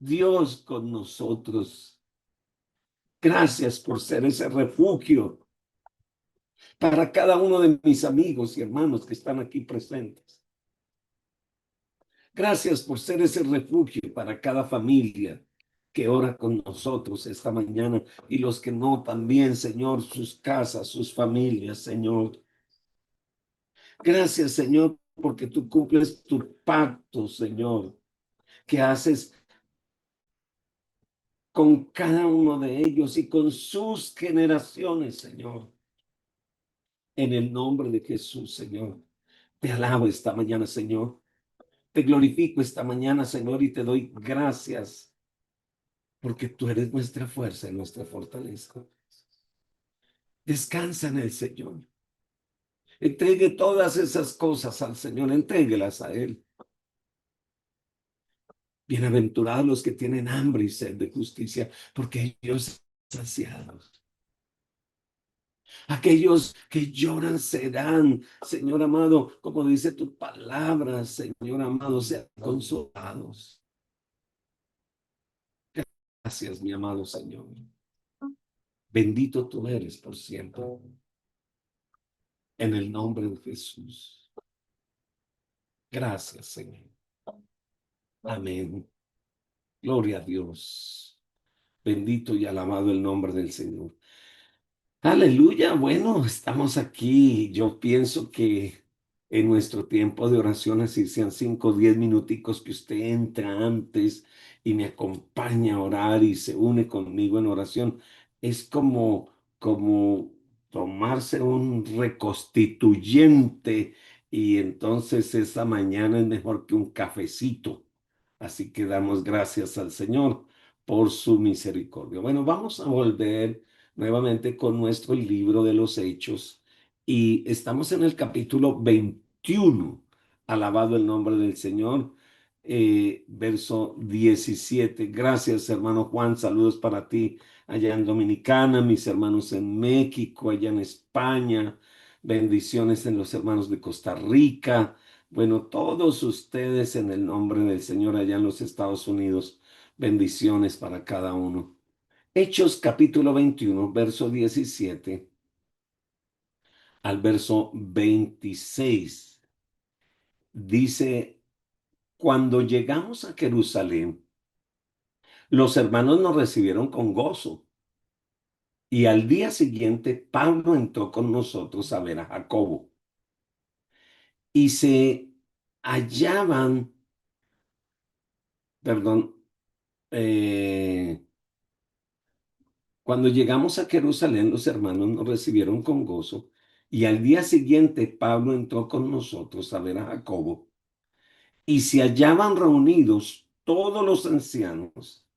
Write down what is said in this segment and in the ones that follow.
Dios con nosotros. Gracias por ser ese refugio para cada uno de mis amigos y hermanos que están aquí presentes. Gracias por ser ese refugio para cada familia que ora con nosotros esta mañana y los que no también, Señor, sus casas, sus familias, Señor. Gracias, Señor, porque tú cumples tu pacto, Señor, que haces con cada uno de ellos y con sus generaciones, Señor. En el nombre de Jesús, Señor. Te alabo esta mañana, Señor. Te glorifico esta mañana, Señor, y te doy gracias porque tú eres nuestra fuerza y nuestra fortaleza. Descansa en el Señor. Entregue todas esas cosas al Señor, entréguelas a Él. Bienaventurados los que tienen hambre y sed de justicia, porque ellos serán saciados. Aquellos que lloran serán, Señor amado, como dice tu palabra, Señor amado, sean consolados. Gracias, mi amado Señor. Bendito tú eres por siempre. En el nombre de Jesús. Gracias, Señor. Amén. Gloria a Dios. Bendito y alabado el nombre del Señor. Aleluya. Bueno, estamos aquí. Yo pienso que en nuestro tiempo de oración, así sean 5 o 10 minuticos que usted entra antes y me acompaña a orar y se une conmigo en oración, es como tomarse un reconstituyente y entonces esa mañana es mejor que un cafecito. Así que damos gracias al Señor por su misericordia. Bueno, vamos a volver nuevamente con nuestro libro de los Hechos y estamos en el capítulo 21. Alabado el nombre del Señor. Verso 17. Gracias, hermano Juan. Saludos para ti allá en Dominicana, mis hermanos en México, allá en España. Bendiciones en los hermanos de Costa Rica. Bueno, todos ustedes en el nombre del Señor allá en los Estados Unidos. Bendiciones para cada uno. Hechos capítulo 21, verso 17 al verso 26. Dice, cuando llegamos a Jerusalén, los hermanos nos recibieron con gozo. Y al día siguiente, Pablo entró con nosotros a ver a Jacobo. Y se hallaban, perdón, eh, cuando llegamos a Jerusalén, los hermanos nos recibieron con gozo. Y al día siguiente, Pablo entró con nosotros a ver a Jacobo. Y se hallaban reunidos todos los ancianos,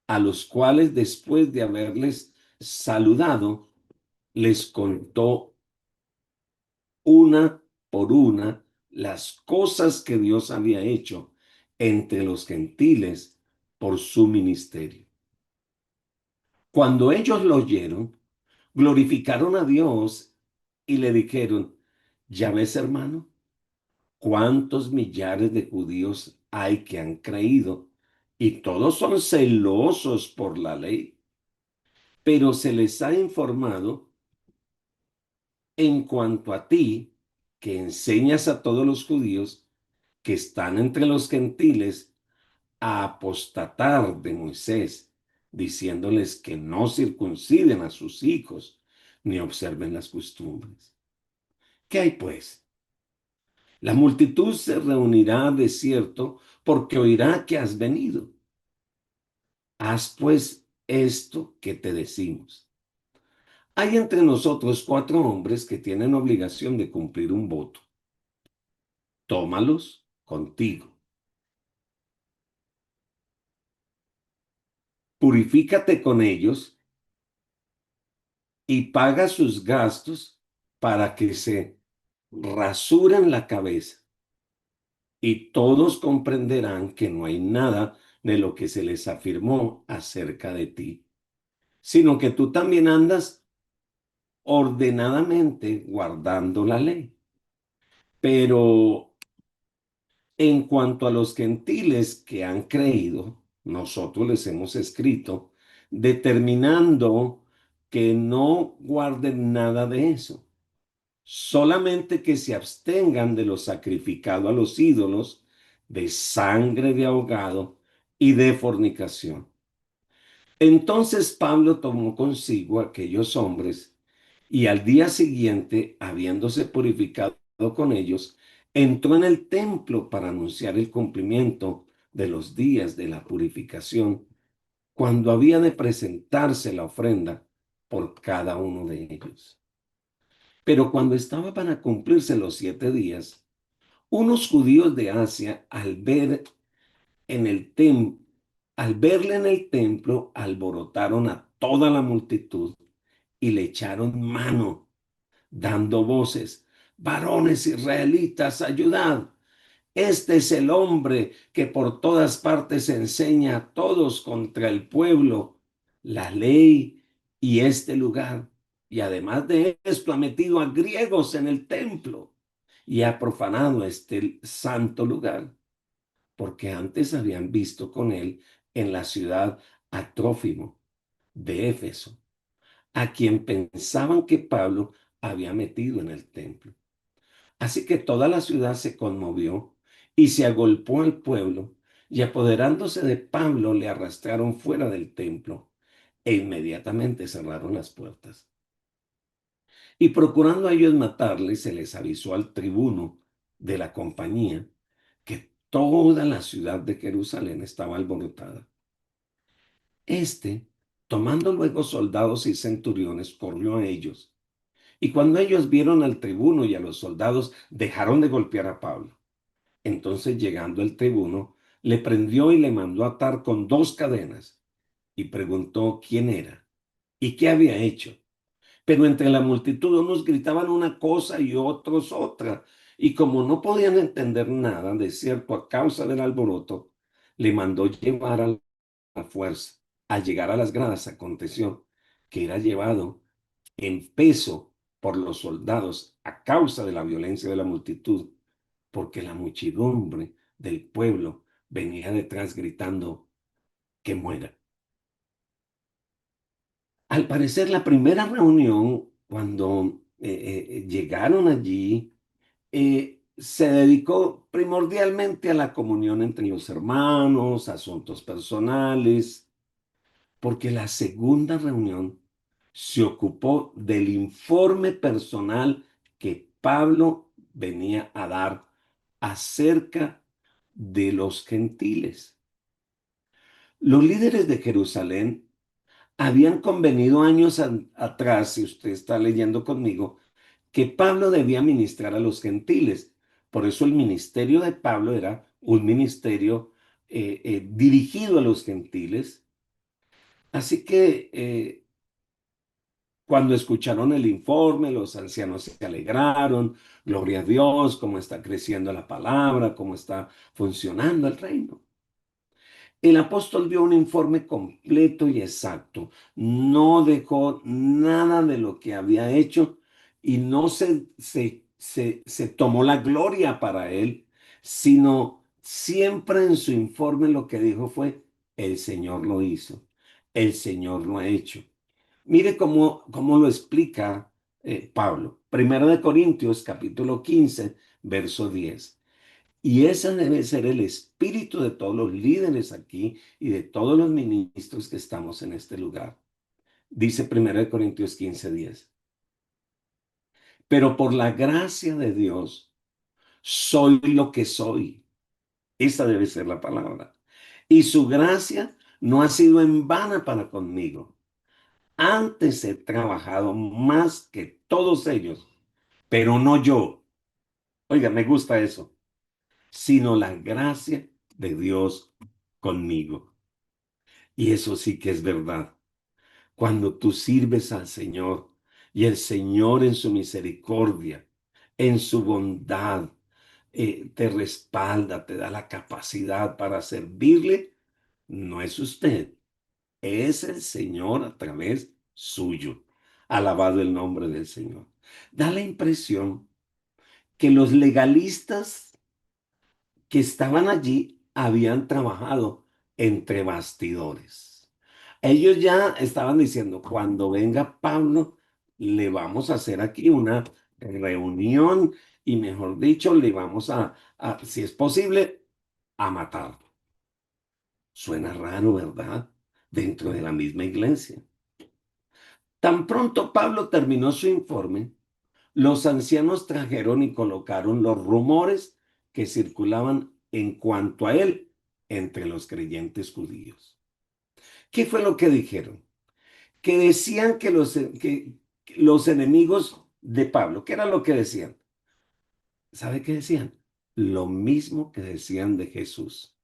a los cuales después de haberles saludado, les contó una por una las cosas que Dios había hecho entre los gentiles por su ministerio. Cuando ellos lo oyeron, glorificaron a Dios y le dijeron, ya ves, hermano, cuántos millares de judíos hay que han creído y todos son celosos por la ley, pero se les ha informado en cuanto a ti, que enseñas a todos los judíos que están entre los gentiles a apostatar de Moisés, diciéndoles que no circunciden a sus hijos ni observen las costumbres. ¿Qué hay pues? La multitud se reunirá de cierto porque oirá que has venido. Haz pues esto que te decimos. Hay entre nosotros 4 hombres que tienen obligación de cumplir un voto. Tómalos contigo. Purifícate con ellos y paga sus gastos para que se rasuren la cabeza. Y todos comprenderán que no hay nada de lo que se les afirmó acerca de ti, sino que tú también andas ordenadamente guardando la ley. Pero en cuanto a los gentiles que han creído, nosotros les hemos escrito, determinando que no guarden nada de eso, solamente que se abstengan de lo sacrificado a los ídolos, de sangre de ahogado y de fornicación. Entonces Pablo tomó consigo a aquellos hombres y al día siguiente, habiéndose purificado con ellos, entró en el templo para anunciar el cumplimiento de los días de la purificación, cuando había de presentarse la ofrenda por cada uno de ellos. Pero cuando estaba para cumplirse los 7 días, unos judíos de Asia, en el tem- al verle en el templo, alborotaron a toda la multitud y le echaron mano, dando voces: varones israelitas, ayudad. Este es el hombre que por todas partes enseña a todos contra el pueblo, la ley y este lugar. Y además de esto, ha metido a griegos en el templo y ha profanado este santo lugar, porque antes habían visto con él en la ciudad a Trófimo de Éfeso, a quien pensaban que Pablo había metido en el templo. Así que toda la ciudad se conmovió y se agolpó al pueblo, y apoderándose de Pablo le arrastraron fuera del templo e inmediatamente cerraron las puertas. Y procurando a ellos matarle, se les avisó al tribuno de la compañía que toda la ciudad de Jerusalén estaba alborotada. Este, tomando luego soldados y centuriones, corrió a ellos. Y cuando ellos vieron al tribuno y a los soldados, dejaron de golpear a Pablo. Entonces, llegando el tribuno, le prendió y le mandó atar con 2 cadenas, y preguntó quién era y qué había hecho. Pero entre la multitud unos gritaban una cosa y otros otra, y como no podían entender nada, de cierto, a causa del alboroto, le mandó llevar a la fuerza. Al llegar a las gradas, aconteció que era llevado en peso por los soldados a causa de la violencia de la multitud, porque la muchedumbre del pueblo venía detrás gritando que muera. Al parecer, la primera reunión, cuando llegaron allí, se dedicó primordialmente a la comunión entre los hermanos, asuntos personales, porque la segunda reunión se ocupó del informe personal que Pablo venía a dar acerca de los gentiles. Los líderes de Jerusalén habían convenido años atrás, si usted está leyendo conmigo, que Pablo debía ministrar a los gentiles. Por eso el ministerio de Pablo era un ministerio dirigido a los gentiles. Así que cuando escucharon el informe, los ancianos se alegraron: gloria a Dios, cómo está creciendo la palabra, cómo está funcionando el reino. El apóstol dio un informe completo y exacto. No dejó nada de lo que había hecho, y no se tomó la gloria para él, sino siempre en su informe lo que dijo fue: el Señor lo hizo, el Señor lo ha hecho. Mire cómo lo explica Pablo. Primero de Corintios, capítulo 15, verso 10. Y ese debe ser el espíritu de todos los líderes aquí y de todos los ministros que estamos en este lugar. Dice Primero de Corintios 15:10. Pero por la gracia de Dios soy lo que soy. Esa debe ser la palabra. Y su gracia no ha sido en vana para conmigo. Antes he trabajado más que todos ellos, pero no yo. Oiga, me gusta eso. Sino la gracia de Dios conmigo. Y eso sí que es verdad. Cuando tú sirves al Señor y el Señor en su misericordia, en su bondad, te respalda, te da la capacidad para servirle, no es usted, es el Señor a través suyo. Alabado el nombre del Señor. Da la impresión que los legalistas que estaban allí habían trabajado, entre bastidores. Ellos ya estaban diciendo, cuando venga Pablo, le vamos a hacer aquí una reunión y mejor dicho, le vamos si es posible, a matar. Suena raro, ¿verdad? Dentro de la misma iglesia. Tan pronto Pablo terminó su informe, los ancianos trajeron y colocaron los rumores que circulaban en cuanto a él entre los creyentes judíos. ¿Qué fue lo que dijeron? Que decían que los enemigos de Pablo, ¿qué era lo que decían? ¿Sabe qué decían? Lo mismo que decían de Jesús,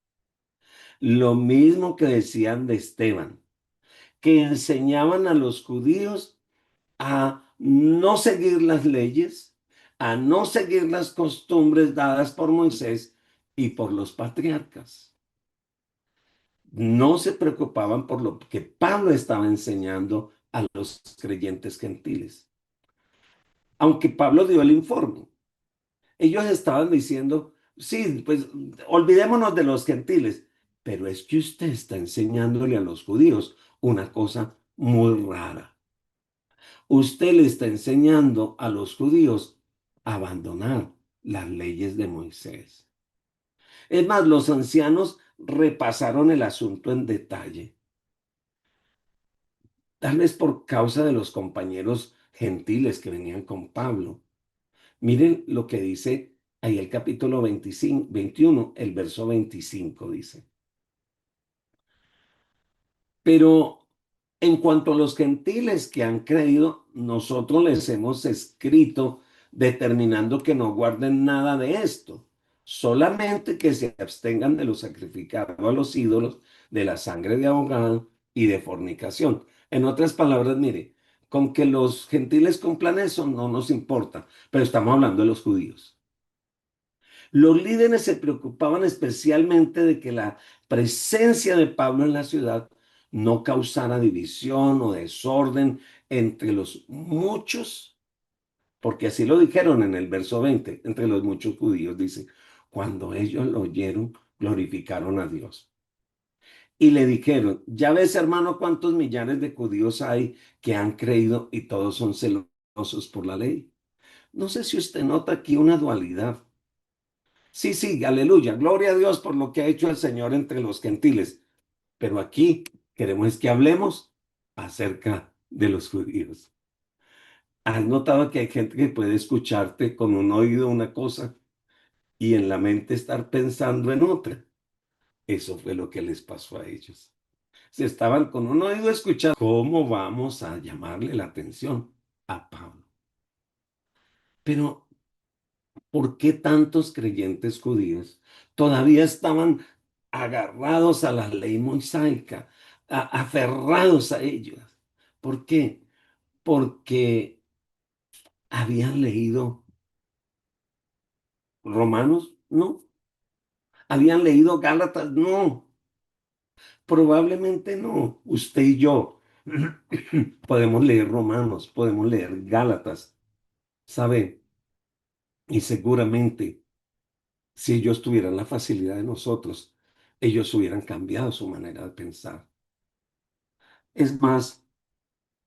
lo mismo que decían de Esteban, que enseñaban a los judíos a no seguir las leyes, a no seguir las costumbres dadas por Moisés y por los patriarcas. No se preocupaban por lo que Pablo estaba enseñando a los creyentes gentiles. Aunque Pablo dio el informe, ellos estaban diciendo, sí, pues olvidémonos de los gentiles, pero es que usted está enseñándole a los judíos una cosa muy rara. Usted le está enseñando a los judíos a abandonar las leyes de Moisés. Es más, los ancianos repasaron el asunto en detalle, tal vez por causa de los compañeros gentiles que venían con Pablo. Miren lo que dice ahí el capítulo 25, 21, el verso 25 dice. Pero en cuanto a los gentiles que han creído, nosotros les hemos escrito determinando que no guarden nada de esto, solamente que se abstengan de lo sacrificado a los ídolos, de la sangre de ahogado y de fornicación. En otras palabras, mire, con que los gentiles cumplan eso no nos importa, pero estamos hablando de los judíos. Los líderes se preocupaban especialmente de que la presencia de Pablo en la ciudad no causara división o desorden entre los muchos, porque así lo dijeron en el verso 20, entre los muchos judíos, dice, cuando ellos lo oyeron, glorificaron a Dios. Y le dijeron, ya ves hermano cuántos millares de judíos hay que han creído y todos son celosos por la ley. No sé si usted nota aquí una dualidad. Sí, sí, aleluya. Gloria a Dios por lo que ha hecho el Señor entre los gentiles. Pero aquí queremos que hablemos acerca de los judíos. ¿Has notado que hay gente que puede escucharte con un oído una cosa y en la mente estar pensando en otra? Eso fue lo que les pasó a ellos. Se estaban con un oído escuchando. ¿Cómo vamos a llamarle la atención a Pablo? Pero ¿por qué tantos creyentes judíos todavía estaban agarrados a la ley mosaica, aferrados a ellos? ¿Por qué? Porque habían leído Romanos, no. Habían leído Gálatas, no. Probablemente no. Usted y yo podemos leer Romanos, podemos leer Gálatas, ¿sabe? Y seguramente si ellos tuvieran la facilidad de nosotros, ellos hubieran cambiado su manera de pensar. Es más,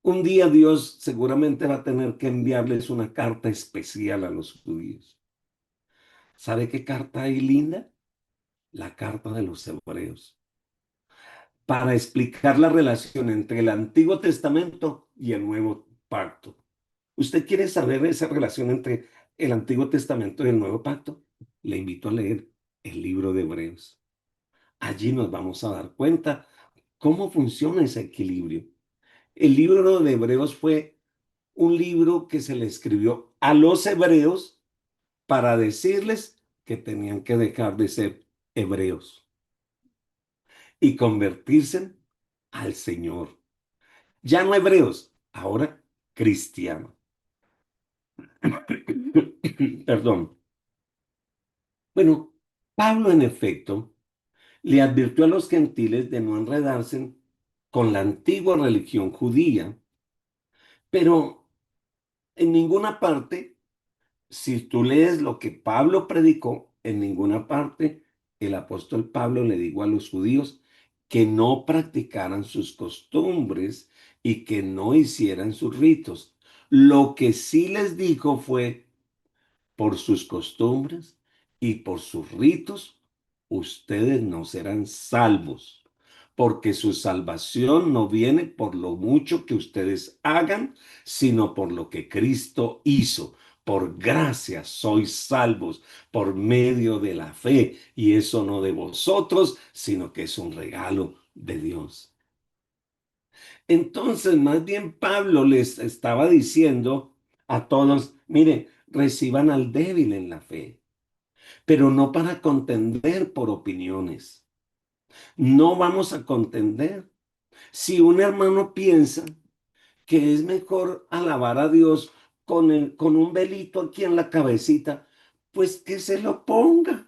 un día Dios seguramente va a tener que enviarles una carta especial a los judíos. ¿Sabe qué carta hay linda? La carta de los hebreos, para explicar la relación entre el Antiguo Testamento y el Nuevo Pacto. ¿Usted quiere saber esa relación entre el Antiguo Testamento y el Nuevo Pacto? Le invito a leer el libro de Hebreos. Allí nos vamos a dar cuenta cómo funciona ese equilibrio. El libro de Hebreos fue un libro que se le escribió a los hebreos para decirles que tenían que dejar de ser hebreos y convertirse al Señor. Ya no hebreos, ahora cristianos. Perdón. Bueno, Pablo en efecto le advirtió a los gentiles de no enredarse con la antigua religión judía, pero en ninguna parte, si tú lees lo que Pablo predicó, en ninguna parte el apóstol Pablo le dijo a los judíos que no practicaran sus costumbres y que no hicieran sus ritos. Lo que sí les dijo fue, por sus costumbres y por sus ritos, ustedes no serán salvos, porque su salvación no viene por lo mucho que ustedes hagan, sino por lo que Cristo hizo. Por gracia sois salvos por medio de la fe, y eso no de vosotros, sino que es un regalo de Dios. Entonces, más bien Pablo les estaba diciendo a todos, mire, reciban al débil en la fe, pero no para contender por opiniones. No vamos a contender. Si un hermano piensa que es mejor alabar a Dios con un velito aquí en la cabecita, pues que se lo ponga.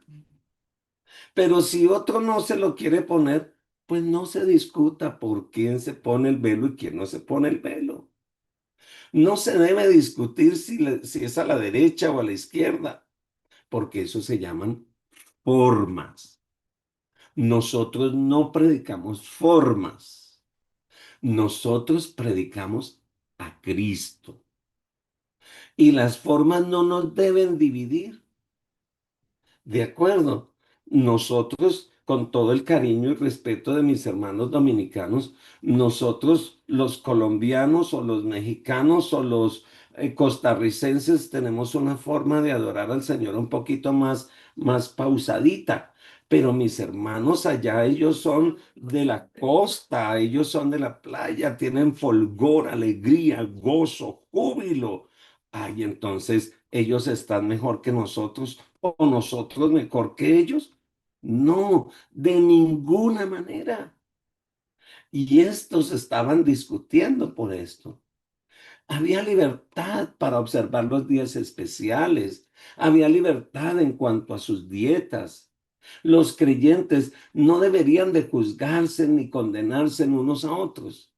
Pero si otro no se lo quiere poner, pues no se discuta por quién se pone el velo y quién no se pone el velo. No se debe discutir si es a la derecha o a la izquierda, porque eso se llaman formas. Nosotros no predicamos formas, nosotros predicamos a Cristo. Y las formas no nos deben dividir. De acuerdo. Nosotros, con todo el cariño y respeto de mis hermanos dominicanos, nosotros los colombianos o los mexicanos o los costarricenses tenemos una forma de adorar al Señor un poquito más pausadita. Pero mis hermanos allá, ellos son de la costa, ellos son de la playa, tienen folgor, alegría, gozo, júbilo. Ay, entonces ellos están mejor que nosotros o nosotros mejor que ellos. No, de ninguna manera. Y estos estaban discutiendo por esto. Había libertad para observar los días especiales. Había libertad en cuanto a sus dietas. Los creyentes no deberían de juzgarse ni condenarse unos a otros.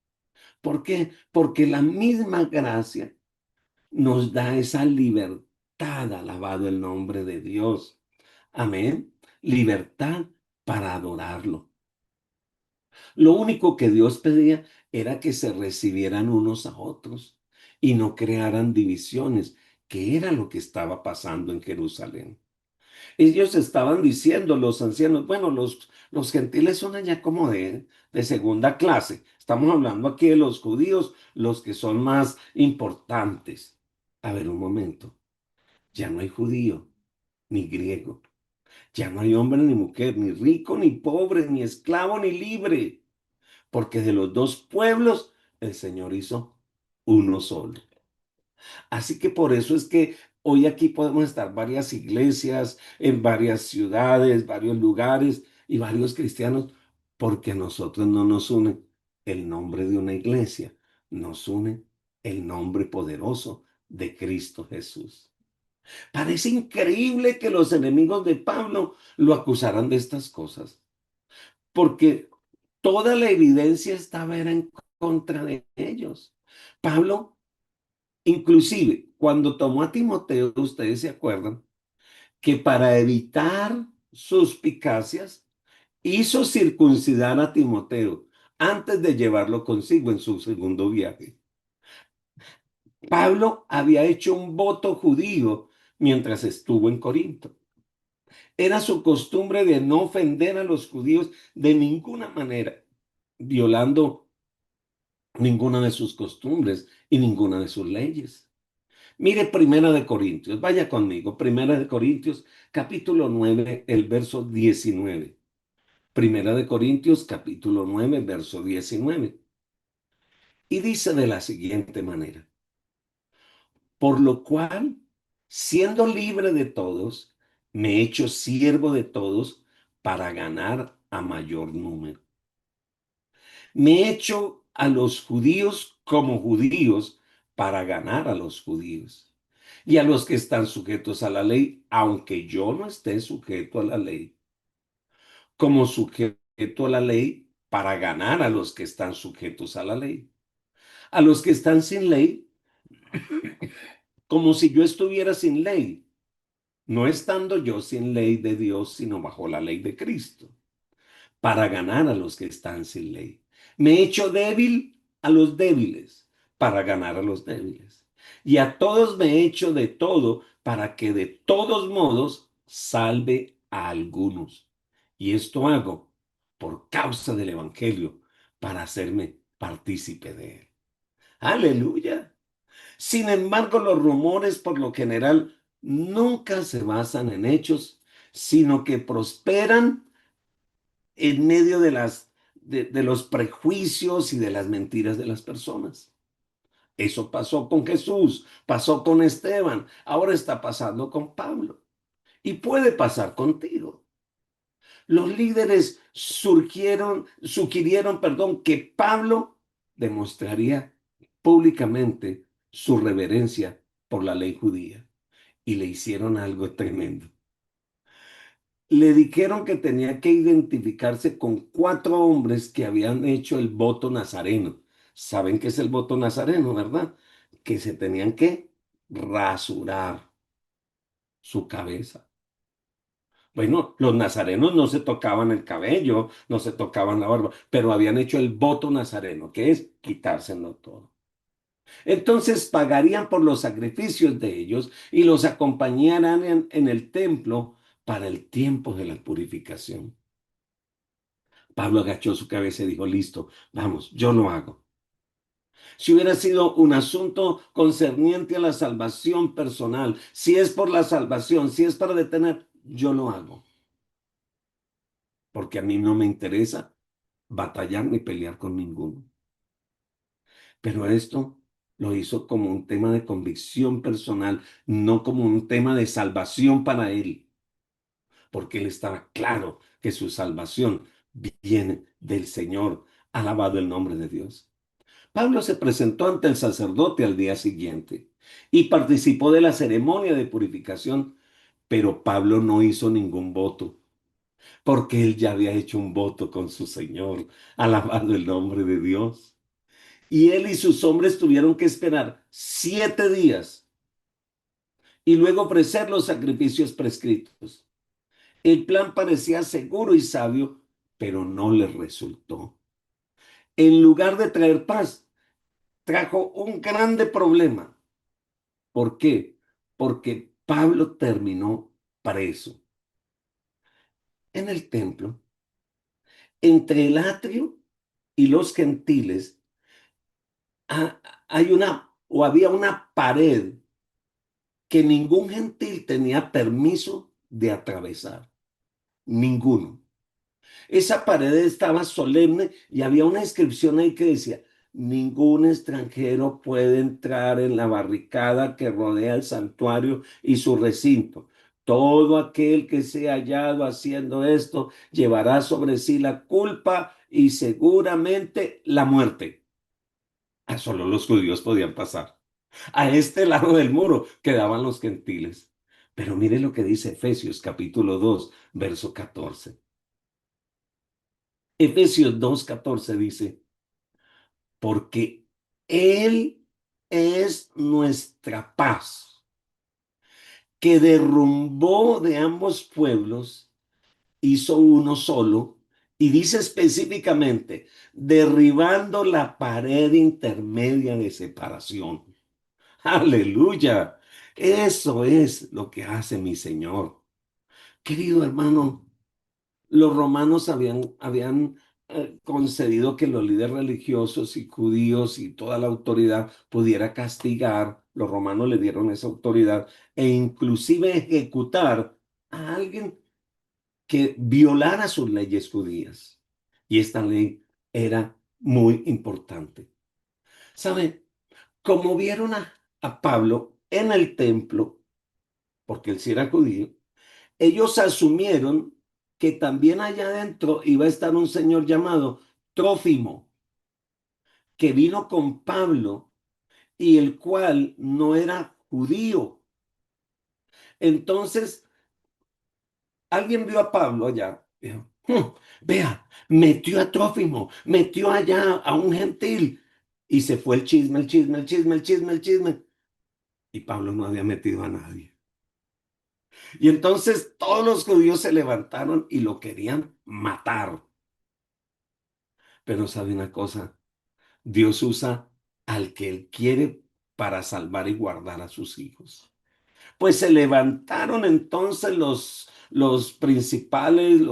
¿Por qué? Porque la misma gracia nos da esa libertad, alabado el nombre de Dios. Amén. Libertad para adorarlo. Lo único que Dios pedía era que se recibieran unos a otros y no crearan divisiones, que era lo que estaba pasando en Jerusalén. Ellos estaban diciendo, los ancianos, bueno, los gentiles son allá como de segunda clase. Estamos hablando aquí de los judíos, los que son más importantes. A ver, un momento. Ya no hay judío, ni griego. Ya no hay hombre ni mujer, ni rico ni pobre, ni esclavo ni libre. Porque de los dos pueblos el Señor hizo uno solo. Así que por eso es que hoy aquí podemos estar varias iglesias en varias ciudades, varios lugares y varios cristianos, porque a nosotros no nos une el nombre de una iglesia, nos une el nombre poderoso de Cristo Jesús. Parece increíble que los enemigos de Pablo lo acusaran de estas cosas, porque toda la evidencia estaba era en contra de ellos. Pablo, inclusive, cuando tomó a Timoteo, ustedes se acuerdan, que para evitar suspicacias, hizo circuncidar a Timoteo antes de llevarlo consigo en su segundo viaje. Pablo había hecho un voto judío mientras estuvo en Corinto. Era su costumbre de no ofender a los judíos de ninguna manera, violando ninguna de sus costumbres y ninguna de sus leyes. Mire Primera de Corintios, vaya conmigo, Primera de Corintios, capítulo 9, el verso 19. Primera de Corintios, capítulo 9, verso 19. Y dice de la siguiente manera: por lo cual, siendo libre de todos, me he hecho siervo de todos para ganar a mayor número. Me he hecho a los judíos como judíos para ganar a los judíos. Y a los que están sujetos a la ley, aunque yo no esté sujeto a la ley, como sujeto a la ley para ganar a los que están sujetos a la ley. A los que están sin ley, como si yo estuviera sin ley, no estando yo sin ley de Dios, sino bajo la ley de Cristo, para ganar a los que están sin ley. Me he hecho débil a los débiles para ganar a los débiles. Y a todos me he hecho de todo para que de todos modos salve a algunos. Y esto hago por causa del Evangelio, para hacerme partícipe de él. Aleluya. Sin embargo, los rumores por lo general nunca se basan en hechos, sino que prosperan en medio de los prejuicios y de las mentiras de las personas. Eso pasó con Jesús, pasó con Esteban, ahora está pasando con Pablo y puede pasar contigo. Los líderes sugirieron, perdón, que Pablo demostraría públicamente su reverencia por la ley judía y le hicieron algo tremendo. Le dijeron que tenía que identificarse con cuatro hombres que habían hecho el voto nazareno. ¿Saben qué es el voto nazareno, verdad? Que se tenían que rasurar su cabeza. Bueno, los nazarenos no se tocaban el cabello, no se tocaban la barba, pero habían hecho el voto nazareno, que es quitárselo todo. Entonces pagarían por los sacrificios de ellos y los acompañarían en el templo para el tiempo de la purificación. Pablo agachó su cabeza y dijo, listo, vamos, yo lo hago. Si hubiera sido un asunto concerniente a la salvación personal, si es por la salvación, si es para detener, yo lo hago. Porque a mí no me interesa batallar ni pelear con ninguno. Pero esto lo hizo como un tema de convicción personal, no como un tema de salvación para él, porque él estaba claro que su salvación viene del Señor. Alabado el nombre de Dios. Pablo se presentó ante el sacerdote al día siguiente y participó de la ceremonia de purificación, pero Pablo no hizo ningún voto, porque él ya había hecho un voto con su Señor, alabado el nombre de Dios. Y él y sus hombres tuvieron que esperar 7 días y luego ofrecer los sacrificios prescritos. El plan parecía seguro y sabio, pero no les resultó. En lugar de traer paz, trajo un grande problema. ¿Por qué? Porque Pablo terminó preso en el templo, entre el atrio y los gentiles. Hay o había una pared que ningún gentil tenía permiso de atravesar, ninguno. Esa pared estaba solemne y había una inscripción ahí que decía, ningún extranjero puede entrar en la barricada que rodea el santuario y su recinto. Todo aquel que sea hallado haciendo esto llevará sobre sí la culpa y seguramente la muerte. Solo los judíos podían pasar. A este lado del muro quedaban los gentiles. Pero mire lo que dice Efesios capítulo 2, verso 14. Efesios 2:14 dice, porque Él es nuestra paz, que derrumbó de ambos pueblos, hizo uno solo, y dice específicamente, derribando la pared intermedia de separación. Aleluya. Eso es lo que hace mi Señor. Querido hermano, los romanos habían concedido que los líderes religiosos y judíos y toda la autoridad pudiera castigar. Los romanos le dieron esa autoridad e inclusive ejecutar a alguien que violara sus leyes judías. Y esta ley era muy importante. ¿Sabe? Como vieron a Pablo en el templo, porque él sí era judío, ellos asumieron que también allá adentro iba a estar un señor llamado Trófimo, que vino con Pablo y el cual no era judío. Entonces, alguien vio a Pablo allá. Dijo, vea, metió a Trófimo, metió allá a un gentil. Y se fue el chisme, el chisme, el chisme, el chisme, el chisme. Y Pablo no había metido a nadie. Y entonces todos los judíos se levantaron y lo querían matar. Pero sabe una cosa, Dios usa al que Él quiere para salvar y guardar a sus hijos. Pues se levantaron entonces los principales,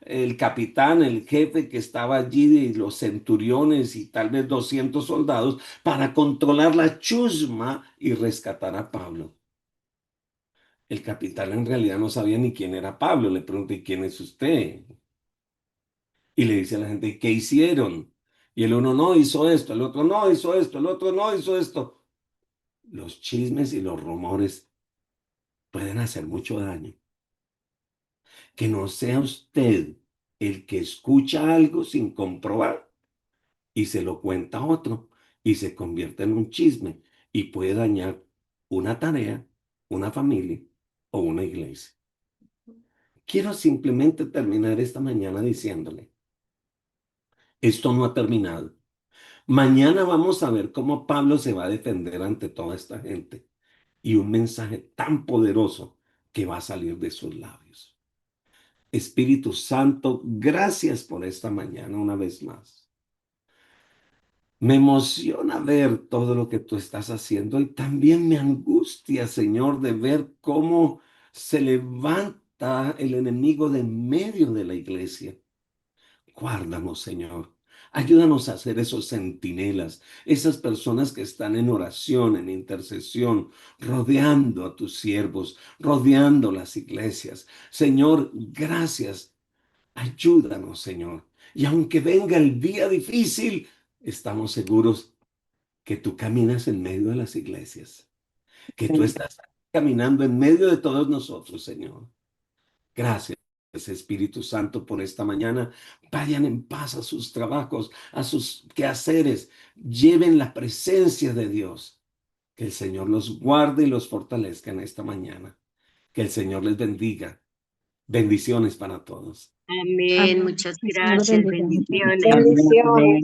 el capitán, el jefe que estaba allí, y los centuriones y tal vez 200 soldados para controlar la chusma y rescatar a Pablo. El capitán en realidad no sabía ni quién era Pablo. Le pregunté, ¿quién es usted? Y le dice a la gente, ¿y qué hicieron? Y el uno no hizo esto, el otro no hizo esto, el otro no hizo esto. Los chismes y los rumores pueden hacer mucho daño. Que no sea usted el que escucha algo sin comprobar y se lo cuenta a otro y se convierte en un chisme y puede dañar una tarea, una familia o una iglesia. Quiero simplemente terminar esta mañana diciéndole, esto no ha terminado. Mañana vamos a ver cómo Pablo se va a defender ante toda esta gente y un mensaje tan poderoso que va a salir de sus labios. Espíritu Santo, gracias por esta mañana una vez más. Me emociona ver todo lo que tú estás haciendo y también me angustia, Señor, de ver cómo se levanta el enemigo de en medio de la iglesia. Guárdanos, Señor. Ayúdanos a ser esos centinelas, esas personas que están en oración, en intercesión, rodeando a tus siervos, rodeando las iglesias. Señor, gracias. Ayúdanos, Señor. Y aunque venga el día difícil, estamos seguros que tú caminas en medio de las iglesias, que tú estás caminando en medio de todos nosotros, Señor. Gracias, Espíritu Santo, por esta mañana. Vayan en paz a sus trabajos, a sus quehaceres. Lleven la presencia de Dios. Que el Señor los guarde y los fortalezca en esta mañana. Que el Señor les bendiga. Bendiciones para todos. Amén, Amén. muchas El Señor le gracias, bendiga. bendiciones. Bendiciones.